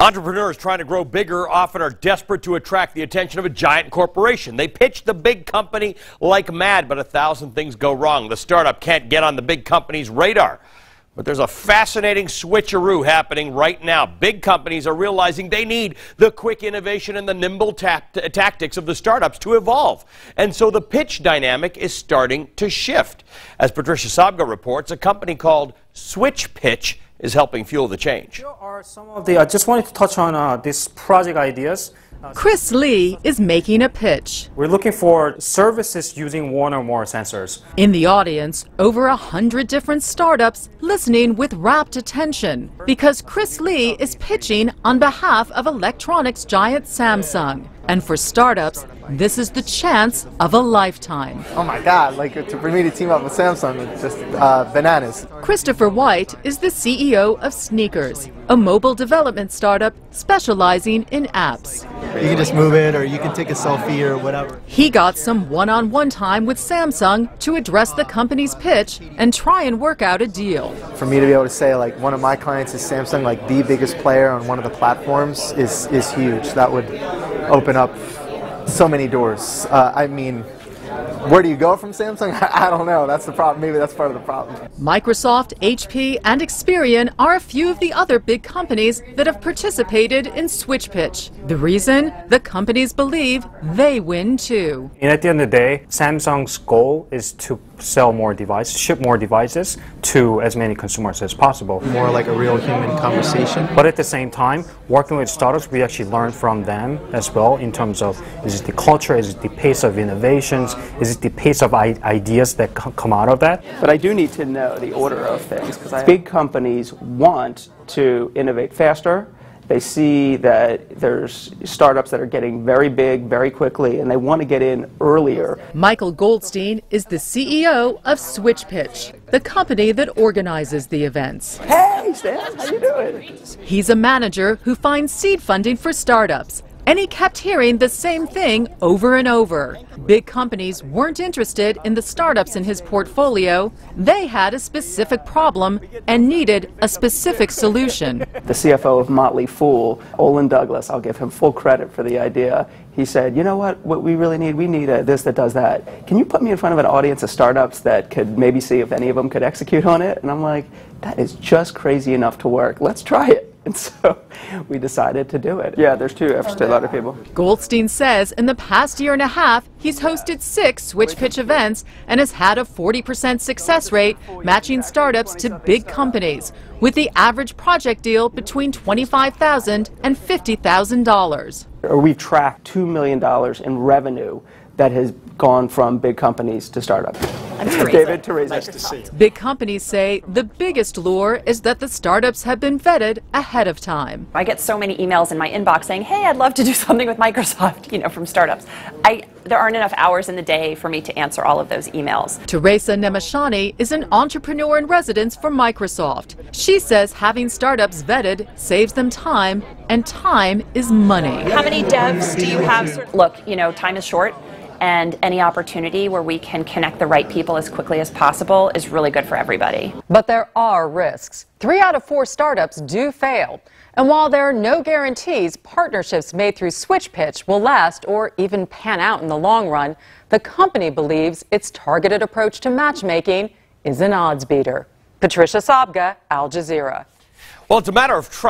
Entrepreneurs trying to grow bigger often are desperate to attract the attention of a giant corporation. They pitch the big company like mad, but 1,000 things go wrong. The startup can't get on the big company's radar. But there's a fascinating switcheroo happening right now. Big companies are realizing they need the quick innovation and the nimble tactics of the startups to evolve. And so the pitch dynamic is starting to shift. As Patricia Sabga reports, a company called SwitchPitch is helping fuel the change. Here are some of the, I just wanted to touch on these project ideas. Chris Lee is making a pitch. We're looking for services using one or more sensors. In the audience, over 100 different startups listening with rapt attention because Chris Lee is pitching on behalf of electronics giant Samsung. And for startups, this is the chance of a lifetime. Oh my God, for me to team up with Samsung, it's just bananas. Christopher White is the CEO of Sneakers, a mobile development startup specializing in apps. You can just move it, or you can take a selfie or whatever. He got some one-on-one time with Samsung to address the company's pitch and try and work out a deal. For me to be able to say one of my clients is Samsung, the biggest player on one of the platforms is huge. That would open up so many doors. I mean, where do you go from Samsung? I don't know. That's the problem. Maybe that's part of the problem. Microsoft, HP, and Experian are a few of the other big companies that have participated in SwitchPitch. The reason? The companies believe they win too. And at the end of the day, Samsung's goal is to sell more devices, ship more devices to as many consumers as possible. More like a real human conversation. But at the same time, working with startups, we actually learn from them as well in terms of, is it the culture, is it the pace of innovations, is it the pace of ideas that come out of that? But I do need to know the order of things, because big companies want to innovate faster. They see that there's startups that are getting very big very quickly, and they want to get in earlier. Michael Goldstein is the CEO of SwitchPitch, the company that organizes the events. Hey, Stan, how you doing? He's a manager who finds seed funding for startups. And he kept hearing the same thing over and over. Big companies weren't interested in the startups in his portfolio. They had a specific problem and needed a specific solution. The CFO of Motley Fool, Olin Douglas, I'll give him full credit for the idea. He said, you know what we really need? We need this that does that. Can you put me in front of an audience of startups that could maybe see if any of them could execute on it? And I'm like, that is just crazy enough to work. Let's try it. And so we decided to do it. Yeah, there's 2 F's to a lot of people. Goldstein says in the past year and a half, he's hosted 6 SwitchPitch events and has had a 40% success rate, matching startups to big companies, with the average project deal between $25,000 and $50,000. We've tracked $2 million in revenue that has gone from big companies to startups. David, Teresa. Nice to see you. Big companies say the biggest lure is that the startups have been vetted ahead of time. I get so many emails in my inbox saying, hey, I'd love to do something with Microsoft, from startups. There aren't enough hours in the day for me to answer all of those emails. Teresa Nemashani is an entrepreneur in residence for Microsoft. She says having startups vetted saves them time, and time is money. How many devs do you have? Look, time is short. And any opportunity where we can connect the right people as quickly as possible is really good for everybody. But there are risks. 3 out of 4 startups do fail. And while there are no guarantees partnerships made through SwitchPitch will last or even pan out in the long run, the company believes its targeted approach to matchmaking is an odds beater. Patricia Sabga, Al Jazeera. Well, it's a matter of trust.